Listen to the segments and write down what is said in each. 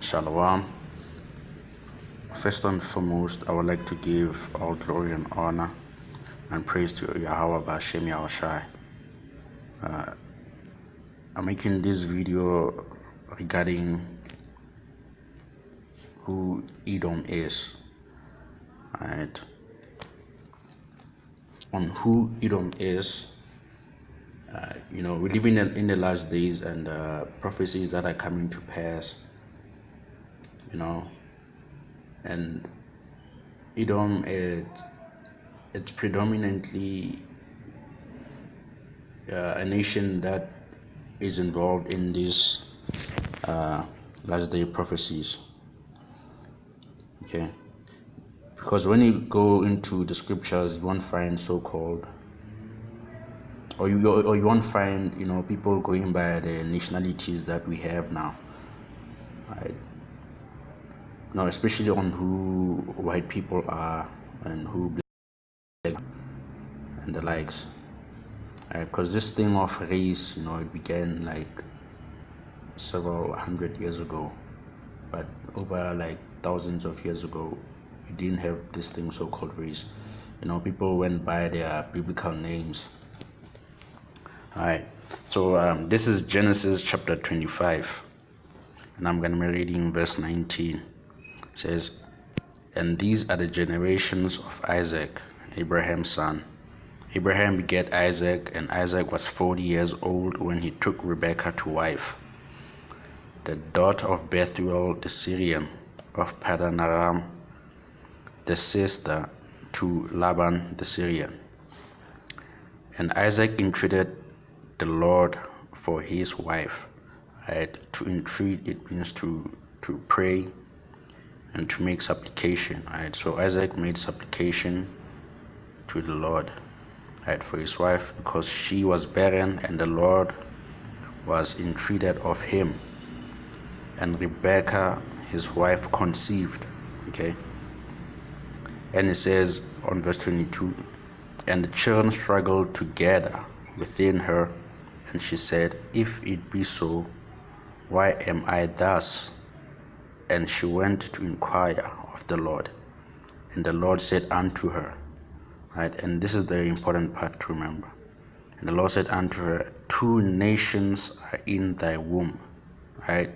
Shalom. First and foremost, I would like to give all glory and honor and praise to Yahweh B'Shem Yahushai. I'm making this video regarding who Edom is. Right? On who Edom is, we're living in the last days, and prophecies that are coming to pass. And Edom, it's predominantly a nation that is involved in these last day prophecies. Okay, because when you go into the scriptures, you won't find so-called, or you won't find people going by the nationalities that we have now, right? Especially on who white people are and who black and the likes, right? Because this thing of race, it began like several hundred years ago, but over like thousands of years ago, we didn't have this thing so-called race. People went by their biblical names. All right, so this is Genesis chapter 25, and I'm going to be reading verse 19. It says, "And these are the generations of Isaac, Abraham's son. Abraham begat Isaac, and Isaac was 40 years old when he took Rebekah to wife, the daughter of Bethuel the Syrian, of Paddan Aram, the sister to Laban the Syrian. And Isaac entreated the Lord for his wife." Right? To entreat, it means to pray and to make supplication. Right? So Isaac made supplication to the Lord, right, for his wife, because she was barren, and the Lord was entreated of him. And Rebekah, his wife, conceived. Okay. And it says on verse 22, "And the children struggled together within her, and she said, If it be so, why am I thus? And she went to inquire of the Lord. And the Lord said unto her," right? And this is the important part to remember. "And the Lord said unto her, Two nations are in thy womb, right?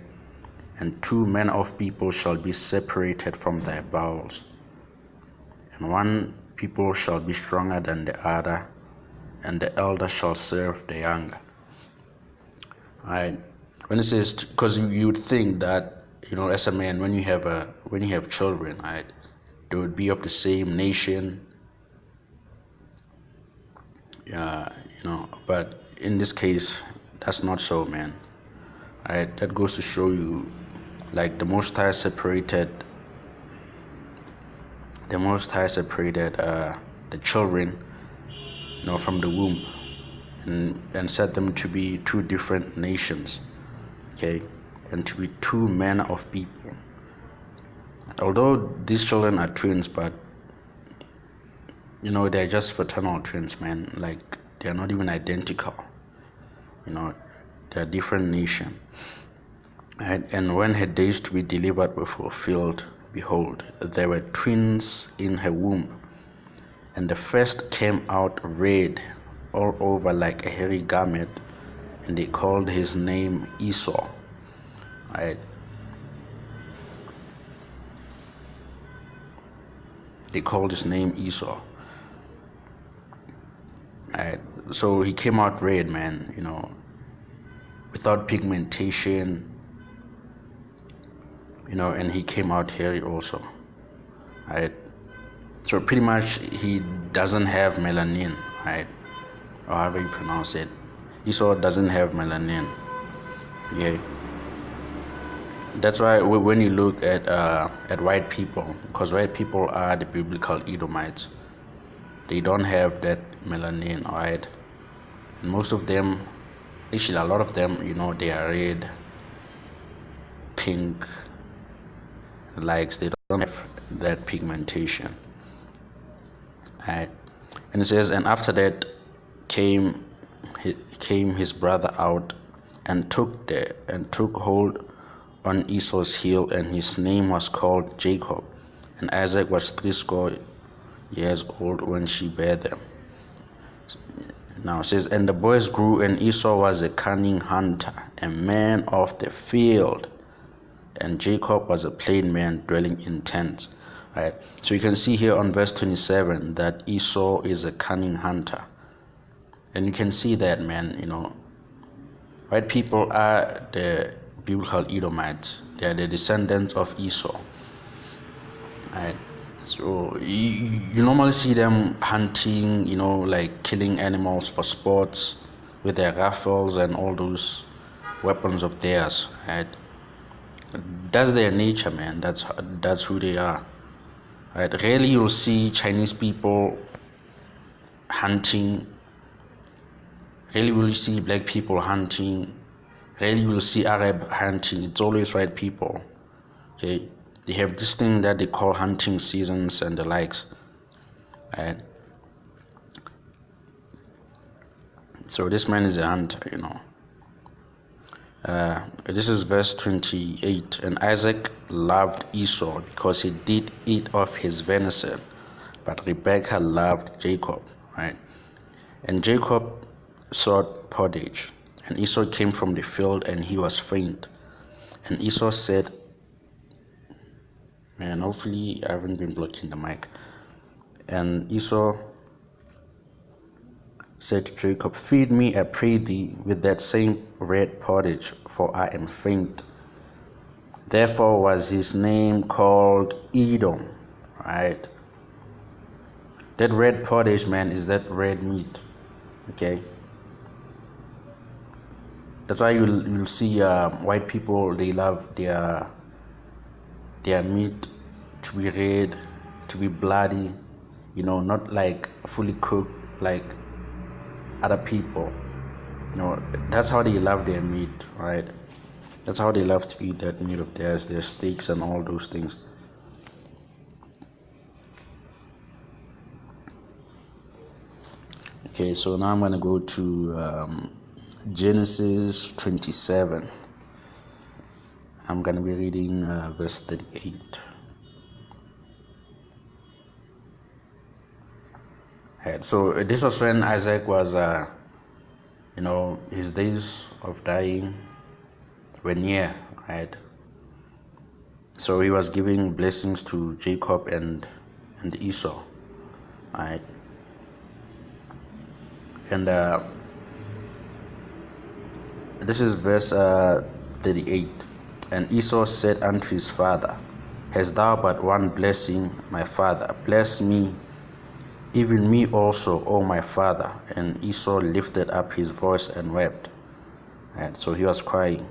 And two men of people shall be separated from thy bowels. And one people shall be stronger than the other, and the elder shall serve the younger." Right? When it says, because you would think that, as a man, when you have children, right, they would be of the same nation. But in this case, that's not so, man. Right? That goes to show you, like, the Most High separated the children, from the womb, and set them to be two different nations, okay, and to be two men of people. Although these children are twins, but they're just fraternal twins, man. Like, they're not even identical. They're different nation. And when her days to be delivered were fulfilled, behold, there were twins in her womb. And the first came out red all over like a hairy garment, and they called his name Esau. Right? They called his name Esau. Right? So he came out red, man, without pigmentation, and he came out hairy also. Right? So pretty much he doesn't have melanin, right? Or however you pronounce it. Esau doesn't have melanin. Okay. That's why when you look at white people, because white people are the biblical Edomites, they don't have that melanin, alright? And most of them, actually a lot of them, they are red, pink, likes, they don't have that pigmentation. Right? And it says, "And after that came his brother out, and took hold on Esau's heel, and his name was called Jacob. And Isaac was 60 years old when she bare them. Now it says, and the boys grew, and Esau was a cunning hunter, a man of the field, and Jacob was a plain man dwelling in tents. Right. So you can see here on verse 27 that Esau is a cunning hunter. And you can see that, man, white people are the biblical Edomites. They are the descendants of Esau. Right. So you normally see them hunting, like killing animals for sports with their rifles and all those weapons of theirs. Right. That's their nature, man. That's who they are. Right. Rarely you'll see Chinese people hunting. Rarely will you see black people hunting. Rarely will you see Arab hunting. It's always white people. Okay. They have this thing that they call hunting seasons and the likes. Right. So this man is a hunter, This is verse 28. And Isaac loved Esau because he did eat of his venison, but Rebekah loved Jacob. Right. And Jacob sought pottage, and Esau came from the field, and he was faint. And Esau said, man, hopefully I haven't been blocking the mic. And Esau said to Jacob, feed me, I pray thee, with that same red pottage, for I am faint. Therefore was his name called Edom. Right? That red pottage, man, is that red meat. Okay? That's why you'll see white people, they love their meat to be red, to be bloody, not like fully cooked like other people. That's how they love their meat, right? That's how they love to eat that meat of theirs, their steaks and all those things. Okay, so now I'm going to go to Genesis 27. I'm going to be reading verse 38. Right, so this was when Isaac was, his days of dying were near, right? So he was giving blessings to Jacob and Esau, right? And this is verse 38. And Esau said unto his father, hast thou but one blessing, my father? Bless me, even me also, O my father. And Esau lifted up his voice and wept. And so he was crying.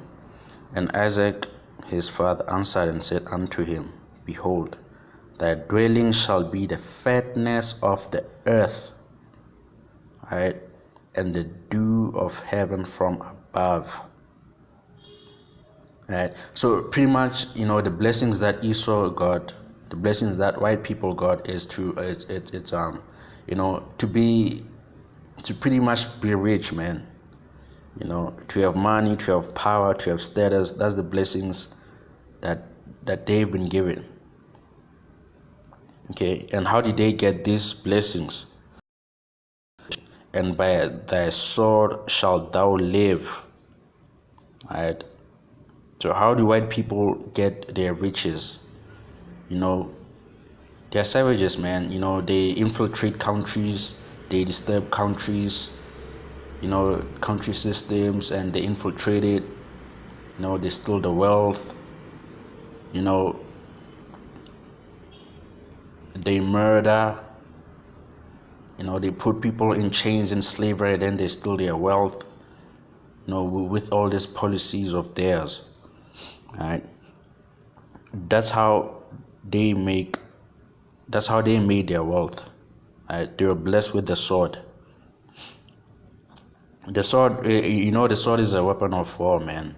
And Isaac his father answered and said unto him, behold, thy dwelling shall be the fatness of the earth, right, and the dew of heaven from above. Right. So pretty much, the blessings that Esau got, the blessings that white people got is to pretty much be rich, man. To have money, to have power, to have status. That's the blessings that they've been given. Okay, and how did they get these blessings? And by thy sword shalt thou live. Right. So how do white people get their riches? They're savages, man. They infiltrate countries, they disturb countries, country systems, and they infiltrate it. They steal the wealth. They murder. They put people in chains in slavery, then they steal their wealth. With all these policies of theirs. Right. That's how they made their wealth. Right. They were blessed with the sword. The sword, the sword is a weapon of war, man.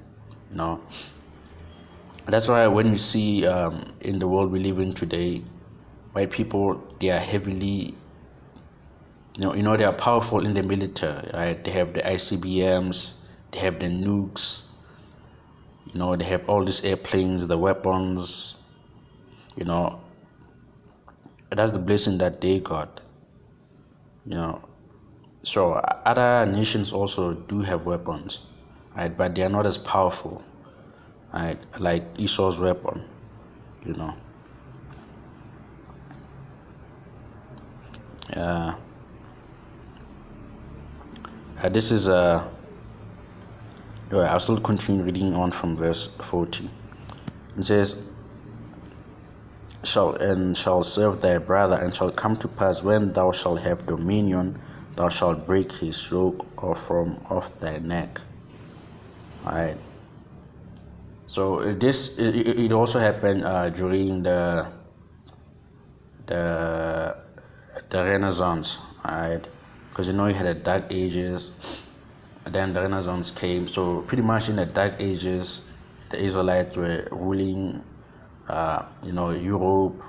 That's why when you see in the world we live in today, white people, they are heavily, they are powerful in the military, right? They have the ICBMs, they have the nukes. You know, they have all these airplanes, the weapons, you know. That's the blessing that they got, you know. So other nations also do have weapons, right? But they are not as powerful, right? Like Esau's weapon, you know. This is I'll still continue reading on from verse 40. It says, shall serve thy brother, and shall come to pass, when thou shalt have dominion, thou shalt break his yoke off thy neck. All right. So it also happened during the Renaissance, right? Because you know you had the Dark Ages, then the Renaissance came. So pretty much in the Dark Ages, the Israelites were ruling, you know, Europe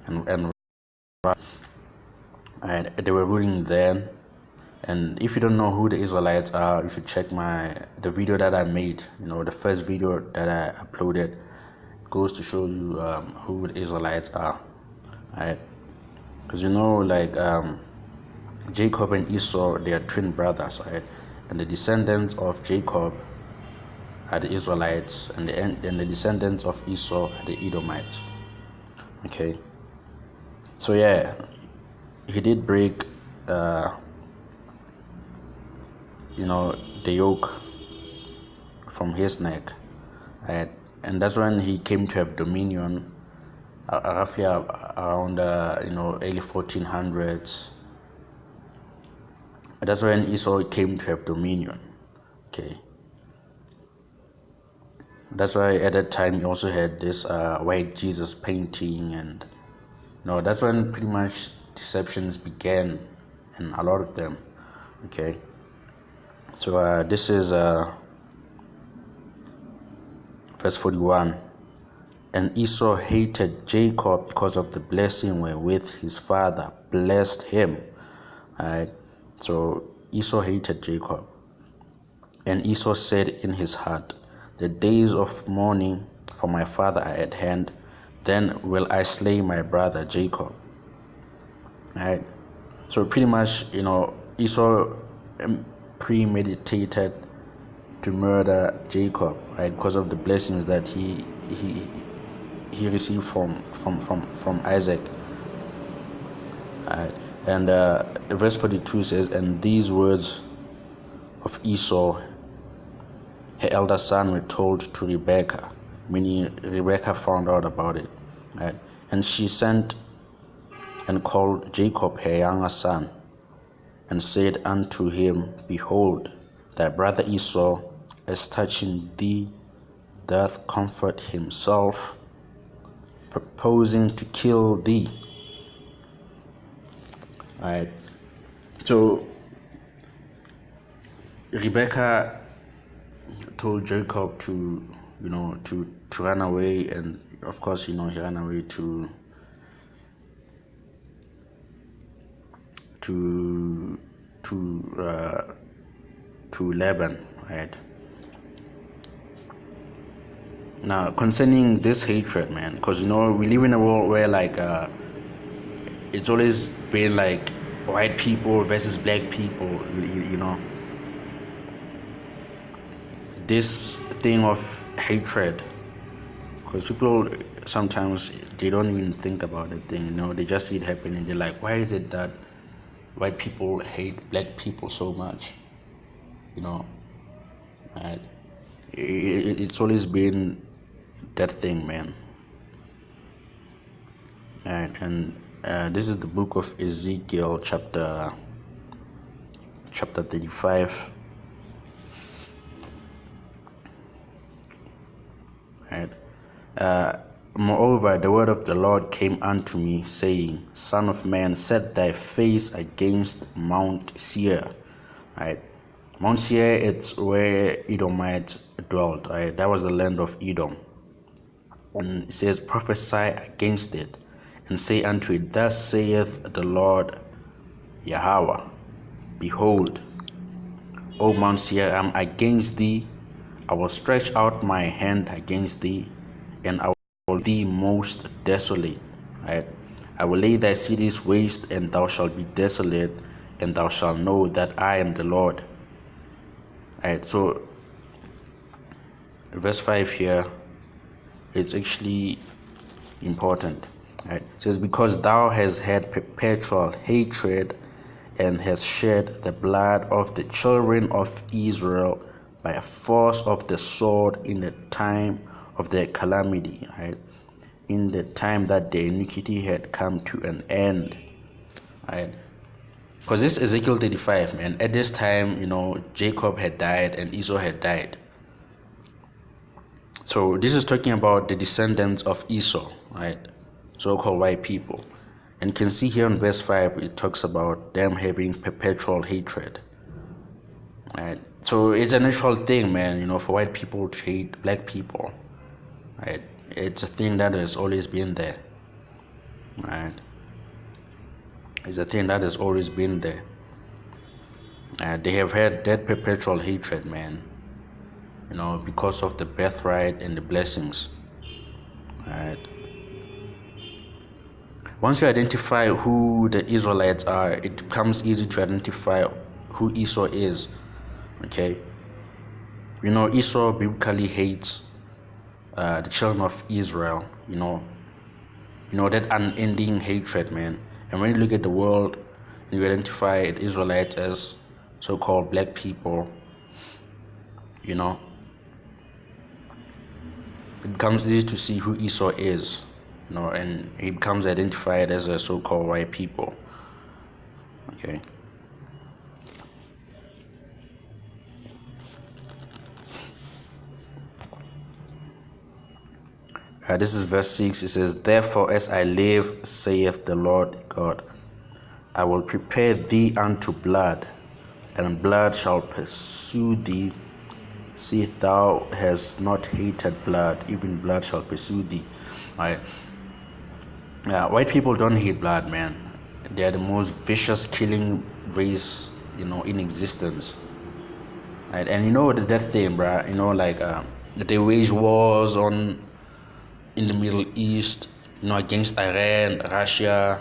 and they were ruling then. And if you don't know who the Israelites are, you should check the video that I made. You know, the first video that I uploaded goes to show you who the Israelites are, right? Because you know, like Jacob and Esau, they are twin brothers, right? And the descendants of Jacob are the Israelites, and the descendants of Esau are the Edomites. Okay. So yeah, he did break, you know, the yoke from his neck, right? And that's when he came to have dominion, roughly around you know, early 1400s. That's when Esau came to have dominion. Okay. That's why at that time he also had this white Jesus painting, and you know, that's when pretty much deceptions began, and a lot of them. Okay. So this is verse 41. And Esau hated Jacob because of the blessing wherewith his father blessed him. Alright. So Esau hated Jacob. And Esau said in his heart, the days of mourning for my father are at hand, then will I slay my brother Jacob. Alright. So pretty much, you know, Esau premeditated to murder Jacob, right? Because of the blessings that he received from Isaac. Right. And verse 42 says, and these words of Esau, her elder son, were told to Rebekah, meaning Rebekah found out about it. Right. And she sent and called Jacob her younger son, and said unto him, behold, thy brother Esau, as touching thee, doth comfort himself, purposing to kill thee. Right. So Rebekah told Jacob to, you know, to run away, and of course, you know, he ran away to Laban, right? Now, concerning this hatred, man, because you know, we live in a world where like it's always been like white people versus black people, you know, this thing of hatred, because people sometimes they don't even think about the thing, you know, they just see it happening. They're like, why is it that white people hate black people so much, you know? It's always been that thing, man. And this is the book of Ezekiel, chapter 35. Right. Moreover, the word of the Lord came unto me, saying, Son of man, set thy face against Mount Seir. Right. Mount Seir, it's where Edomites dwelt. Right. That was the land of Edom. And it says, prophesy against it, and say unto it, thus saith the Lord Yahweh, behold, O Mount Seir, I am against thee, I will stretch out my hand against thee, and I will make thee most desolate. Right? I will lay thy cities waste, and thou shalt be desolate, and thou shalt know that I am the Lord. Right? So verse 5 here, it's actually important. Right? It says, because thou hast had perpetual hatred and hast shed the blood of the children of Israel by a force of the sword in the time of their calamity, right? In the time that their iniquity had come to an end, right? Because this is Ezekiel 35, man. At this time, Jacob had died and Esau had died. So this is talking about the descendants of Esau, right? So-called white people. And you can see here in verse 5, it talks about them having perpetual hatred. Right? So it's a natural thing, man, for white people to hate black people. Right? It's a thing that has always been there. Right? It's a thing that has always been there. They have had that perpetual hatred, man. Because of the birthright and the blessings. Right? Once you identify who the Israelites are, it becomes easy to identify who Esau is. Okay? Esau biblically hates the children of Israel. That unending hatred, man. And when you look at the world, you identify the Israelites as so-called black people. It becomes easy to see who Esau is. And he becomes identified as a so-called white people. Okay. This is verse 6. It says, therefore, as I live, saith the Lord God, I will prepare thee unto blood, and blood shall pursue thee. See, thou hast not hated blood, even blood shall pursue thee. Right? White people don't hate blood, man. They are the most vicious killing race, in existence. Right? And that thing, bruh. They wage wars in the Middle East, against Iran, Russia,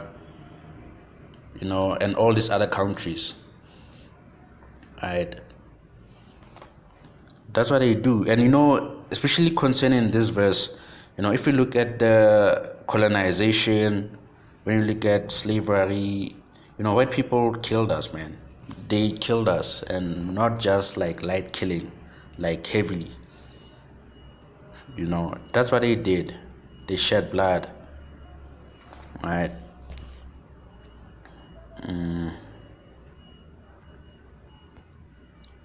and all these other countries. Right? That's what they do. And especially concerning this verse, if you look at the colonization, when you look at slavery, white people killed us, man. They killed us, and not just like light killing, like heavily. That's what they did. They shed blood. Right?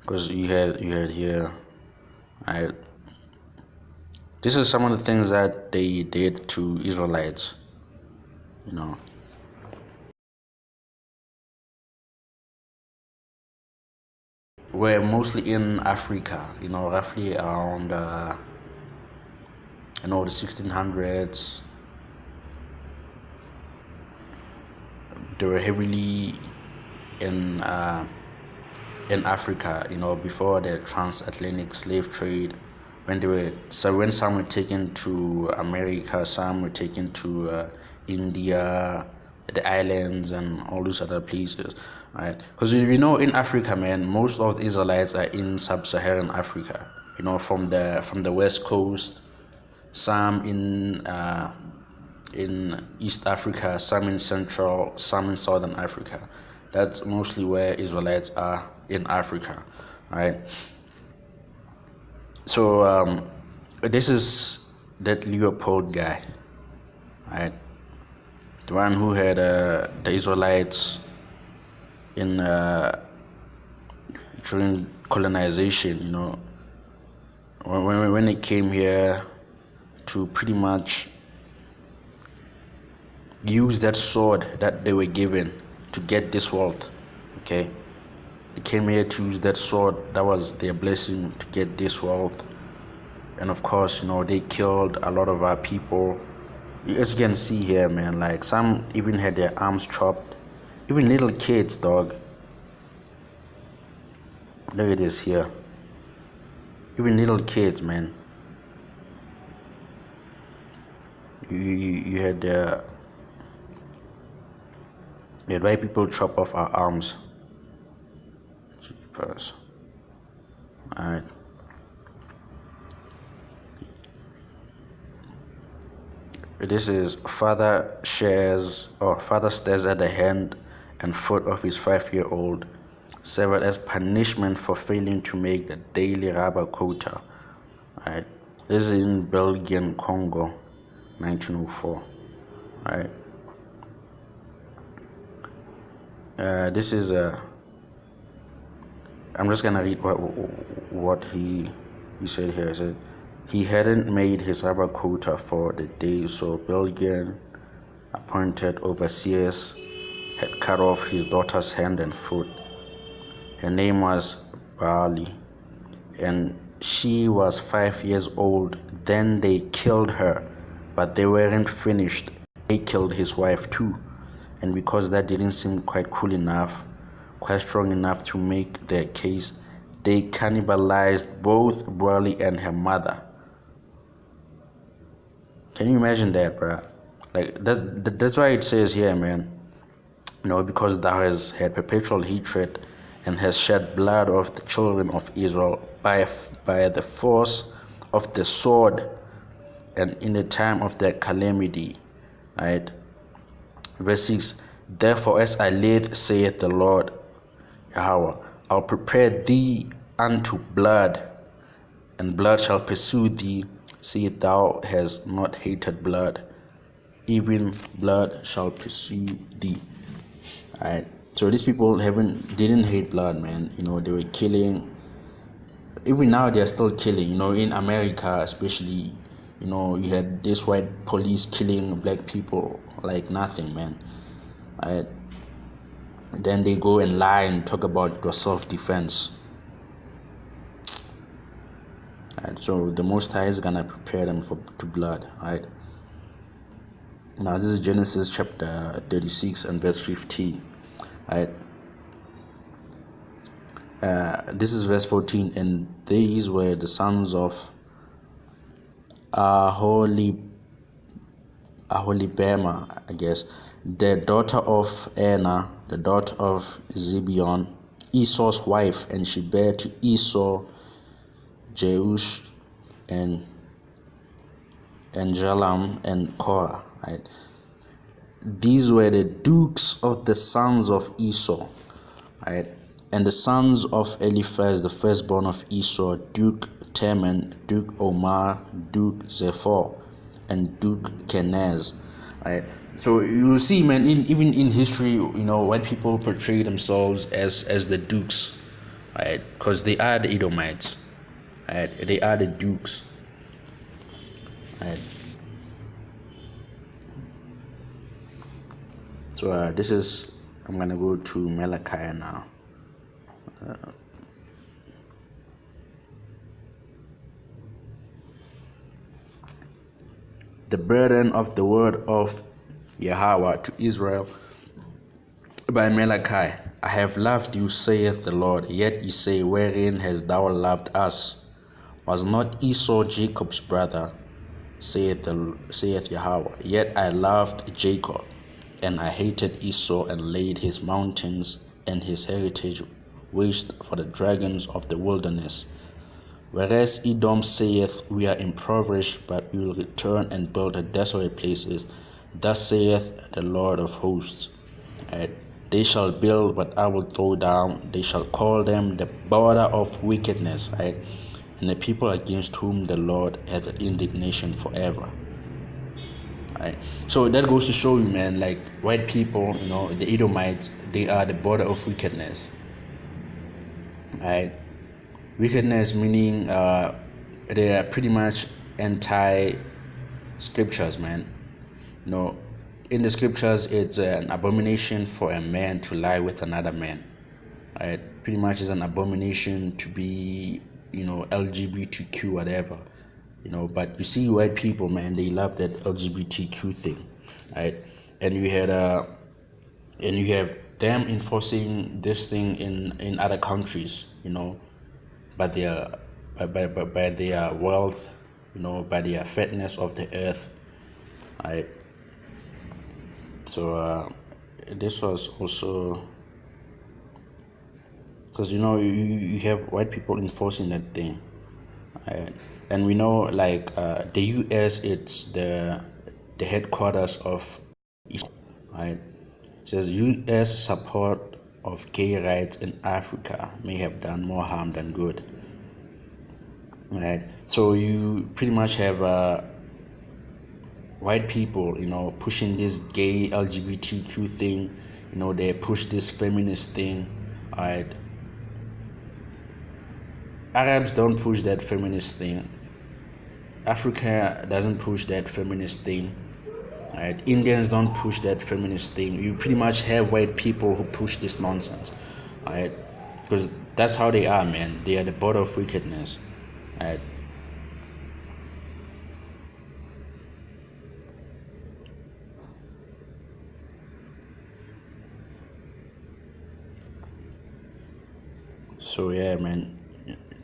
Because you had here, right? This is some of the things that they did to Israelites. We're mostly in Africa. Roughly around the 1600s. They were heavily in Africa, before the transatlantic slave trade. When some were taken to America, some were taken to India, the islands, and all those other places, right? Because in Africa, man, most of the Israelites are in sub-Saharan Africa. From the west coast, some in East Africa, some in Central, some in Southern Africa. That's mostly where Israelites are in Africa, right? So this is that Leopold guy, right? The one who had the Israelites in during colonization. When they came here to pretty much use that sword that they were given to get this wealth. Okay, they came here to use that sword. That was their blessing, to get this wealth. And of course, they killed a lot of our people. As you can see here, man, like some even had their arms chopped. Even little kids, dog. Look at this here. even little kids, man. You had white people chop off our arms. Jeepers. Alright. This is father stares at the hand and foot of his 5-year-old, severed as punishment for failing to make the daily rubber quota. Right. This is in Belgian Congo, 1904. Right. This is I'm just gonna read what he said here. He said he hadn't made his rubber quota for the day, so Belgian appointed overseers had cut off his daughter's hand and foot. Her name was Barley, and she was 5 years old. Then they killed her, but they weren't finished. They killed his wife too, and because that didn't seem quite strong enough to make their case, they cannibalized both Barley and her mother. Can you imagine that, bro? Like that's why it says here, man. Because thou hast had perpetual hatred and has shed blood of the children of Israel by the force of the sword and in the time of their calamity. Right? Verse 6, therefore as I live, saith the Lord Yahweh, I'll prepare thee unto blood, and blood shall pursue thee. See, thou hast not hated blood, even blood shall pursue thee. Alright, so these people didn't hate blood, man. They were killing. Even now they're still killing. In America especially, you had this white police killing black people like nothing, man. Alright, then they go and lie and talk about it was self-defense. Right, so the Most High is gonna prepare them to blood. Right. Now this is Genesis chapter 36 and verse 15. Right. This is verse 14, and these were the sons of Aholibama, I guess, the daughter of Anna, the daughter of Zibeon, Esau's wife, and she bare to Esau Jeush and Jalam and Korah. Right? These were the dukes of the sons of Esau. Right? And the sons of Eliphaz, the firstborn of Esau, Duke Teman, Duke Omar, Duke Zephyr, and Duke Kenaz. Right? So you see, man, even in history, white people portray themselves as the dukes, right? Because they are the Edomites. Right, they are the dukes. Right. So I'm gonna go to Malachi now. The burden of the word of Yahweh to Israel by Malachi. I have loved you, saith the Lord. Yet ye say, wherein hast thou loved us? Was not Esau Jacob's brother, saith Yahweh? Yet I loved Jacob, and I hated Esau, and laid his mountains and his heritage waste for the dragons of the wilderness. Whereas Edom saith, we are impoverished, but we will return and build the desolate places. Thus saith the Lord of hosts. They shall build, but I will throw down. They shall call them the border of wickedness. And the people against whom the Lord hath indignation forever. Right. So that goes to show you, man, like white people, the Edomites, they are the border of wickedness. Right. Wickedness meaning they are pretty much anti-scriptures, man. In the scriptures, it's an abomination for a man to lie with another man. Right. Pretty much is an abomination to be LGBTQ whatever, but you see white people, man, they love that LGBTQ thing, right? And you have them enforcing this thing in other countries, but they are by their wealth, by their fatness of the earth. Right. So this was also because you have white people enforcing that thing, right? And we know like the U.S. it's the headquarters of Esau, right? It says U.S. support of gay rights in Africa may have done more harm than good. Right. So you pretty much have white people, pushing this gay LGBTQ thing. They push this feminist thing. Right. Arabs don't push that feminist thing. Africa doesn't push that feminist thing. Right. Indians don't push that feminist thing. You pretty much have white people who push this nonsense. Right. Because that's how they are, man. They are the border of wickedness. Right. So yeah, man,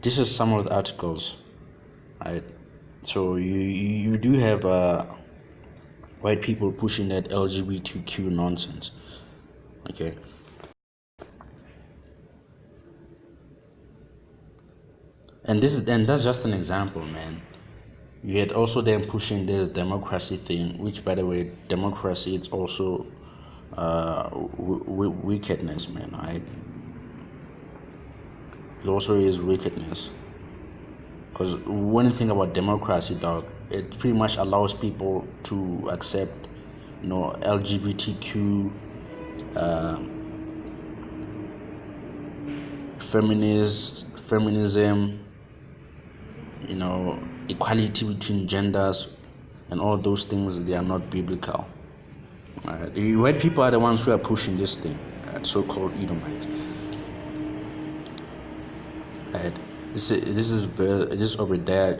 this is some of the articles, right? So you do have white people pushing that LGBTQ nonsense, okay? And that's just an example, man. You had also them pushing this democracy thing, which, by the way, democracy is also wickedness, man. Right? It also is wickedness. Because when you think about democracy, dog, it pretty much allows people to accept, LGBTQ, feminism, equality between genders, and all those things. They are not biblical. The white people are the ones who are pushing this thing, so-called Edomites. Right. This is Obadiah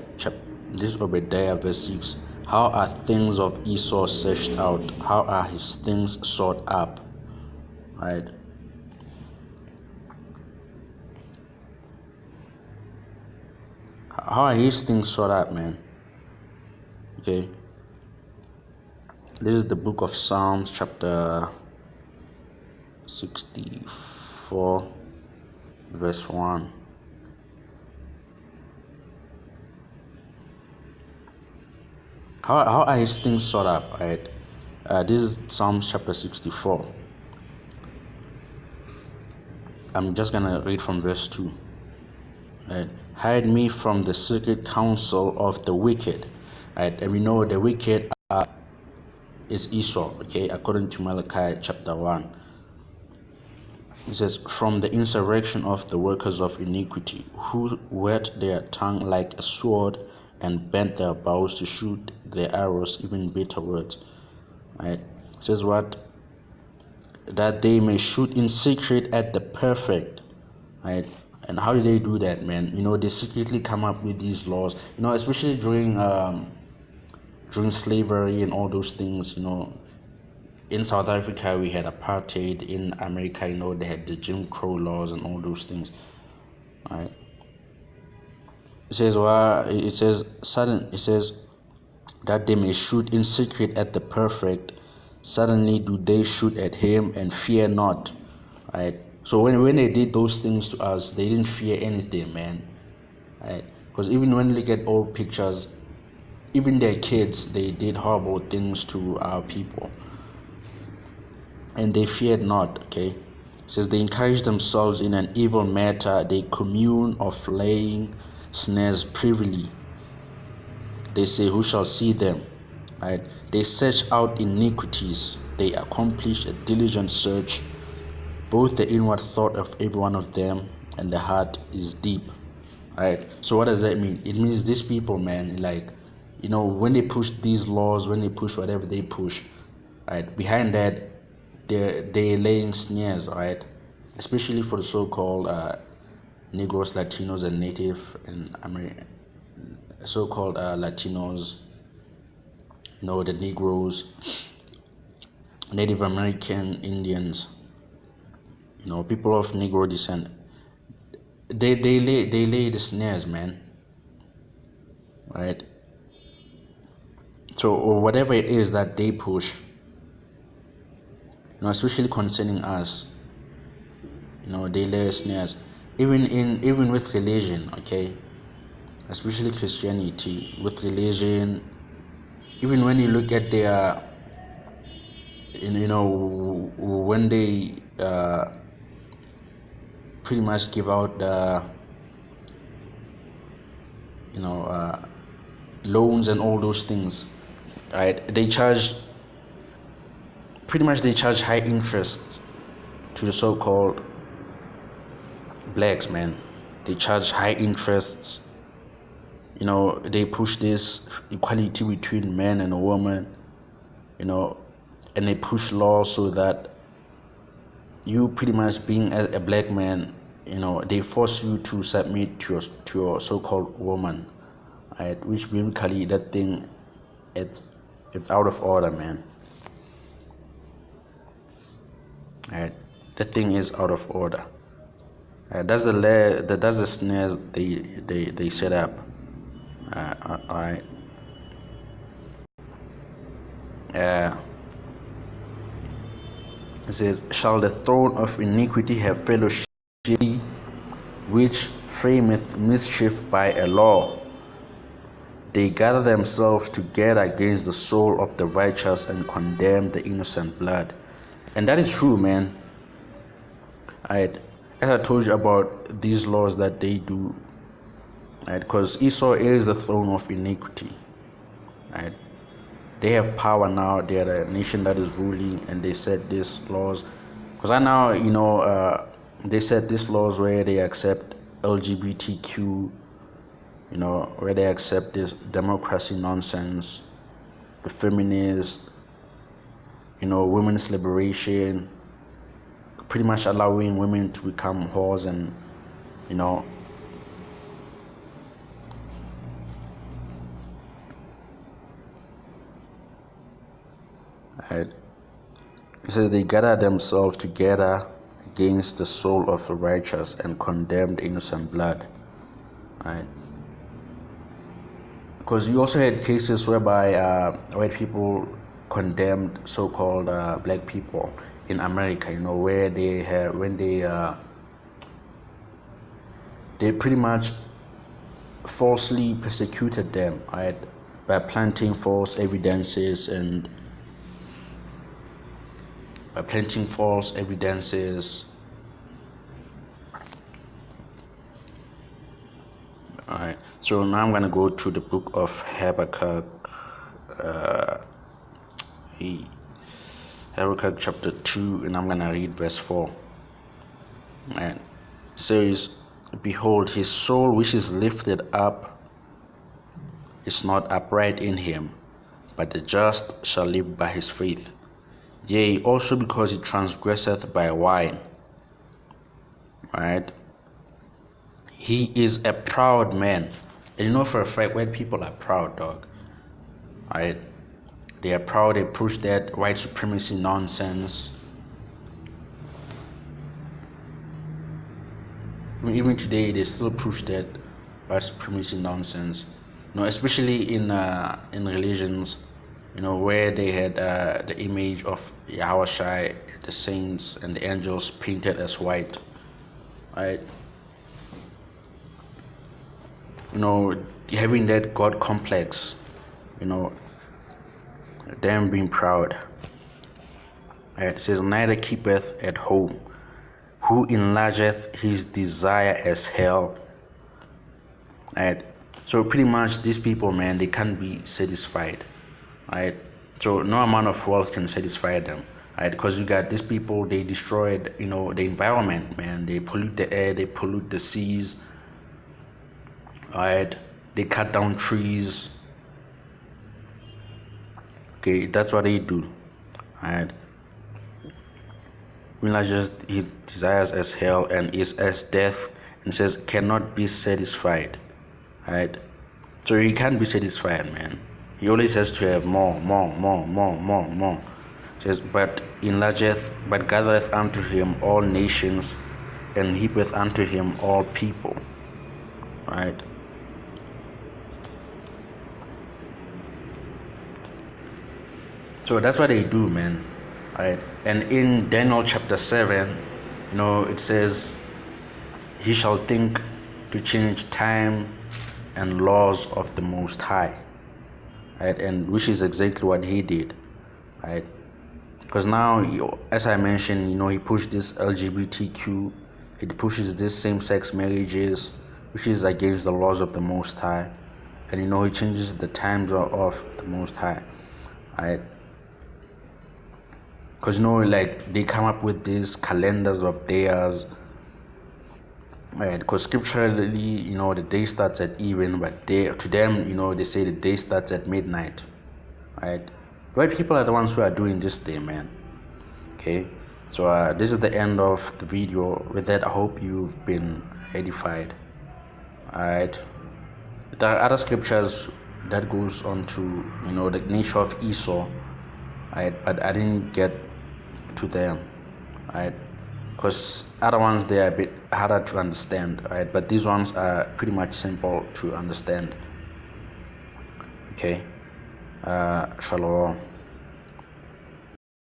verse 6. How are things of Esau searched out? How are his things sought up? Right. How are his things sought up, man? Okay. This is the book of Psalms, chapter 64, verse 1. How are his things sought up, right? This is Psalms chapter 64. I'm just gonna read from verse 2. Right? Hide me from the secret counsel of the wicked. Right? And we know the wicked is Esau, okay, according to Malachi chapter 1. It says, from the insurrection of the workers of iniquity, who whet their tongue like a sword and bent their bows to shoot their arrows, even bitter words. Right? It says what? That they may shoot in secret at the perfect. Right? And how do they do that, man? They secretly come up with these laws, especially during slavery and all those things. In South Africa we had apartheid. In America, they had the Jim Crow laws and all those things. Right? It says that they may shoot in secret at the perfect. Suddenly do they shoot at him and fear not. Right? So when they did those things to us, they didn't fear anything, man. Right? Because even when you look at old pictures, even their kids, they did horrible things to our people, and they feared not. Okay, it says they encouraged themselves in an evil matter. They commune of laying snares privily. They say, who shall see them? Right? They search out iniquities. They accomplish a diligent search. Both the inward thought of every one of them and the heart is deep. Right? So what does that mean? It means these people, man, like, when they push these laws, when they push whatever they push, right, behind that, they're laying snares, right? Especially for the so-called Negroes, Latinos, and Native and so-called Latinos, the Negroes, Native American Indians, people of Negro descent. They lay the snares, man. right? So, or whatever it is that they push, especially concerning us, they lay snares, even with religion, okay, especially Christianity, with religion. Even when you look at their, when they pretty much give out the, loans and all those things, right? They charge high interest to the so-called blacks, man. They charge high interests. They push this equality between men and a woman, and they push laws so that you pretty much being a black man, they force you to submit to your so-called woman, right? Which basically that thing, it's out of order, man. Right? That thing is out of order. That's the snares they set up. All right. It says, "Shall the throne of iniquity have fellowship, which frameth mischief by a law? They gather themselves together against the soul of the righteous and condemn the innocent blood." And that is true, man. As I told you about these laws that they do, right? Because Esau is the throne of iniquity, right? They have power now. They are the nation that is ruling, and they set these laws. Because I now, they set these laws where they accept LGBTQ, where they accept this democracy nonsense, the feminist, women's liberation, pretty much allowing women to become whores and, right? It says they gather themselves together against the soul of the righteous and condemn the innocent blood, right? Because you also had cases whereby white people condemned so-called black people in America, where they pretty much falsely persecuted them, right, by planting false evidences All right, so now I'm going to go to the book of Habakkuk, Habakkuk chapter 2, and I'm going to read verse 4. And it says, "Behold, his soul which is lifted up is not upright in him, but the just shall live by his faith. Yea, also because he transgresseth by wine." Right? He is a proud man. And for a fact, white people are proud, dog. Right? They are proud. They push that white supremacy nonsense. Even today, they still push that white supremacy nonsense. Especially in religions, where they had the image of Yahushua, the saints and the angels painted as white, right? Having that God complex, them being proud. Right? It says, "Neither keepeth at home, who enlargeth his desire as hell." Right? So pretty much these people, man, they can't be satisfied, right? So no amount of wealth can satisfy them, right? Because you got these people, they destroyed, the environment, man. They pollute the air, they pollute the seas, right? They cut down trees. Okay, that's what they do, right? Just he desires as hell and is as death, and says cannot be satisfied, right? So he can't be satisfied, man. He always has to have more. It says, but gathereth unto him all nations, and heapeth unto him all people, right? So that's what they do, man. Right? And in Daniel chapter 7, it says, he shall think to change time and laws of the Most High. Right? And which is exactly what he did. Right? Because now, as I mentioned, he pushed this LGBTQ, it pushes this same-sex marriages, which is against the laws of the Most High. And he changes the times of the Most High. Right? Because like they come up with these calendars of theirs, right? Because scripturally, the day starts at even, but to them, they say the day starts at midnight, right? White people are the ones who are doing this thing, man. Okay, so this is the end of the video. With that, I hope you've been edified. All right. There are other scriptures that goes on to the nature of Esau, right? But I didn't get to them, right? Because other ones they are a bit harder to understand, right? But these ones are pretty much simple to understand. Okay. Shalom.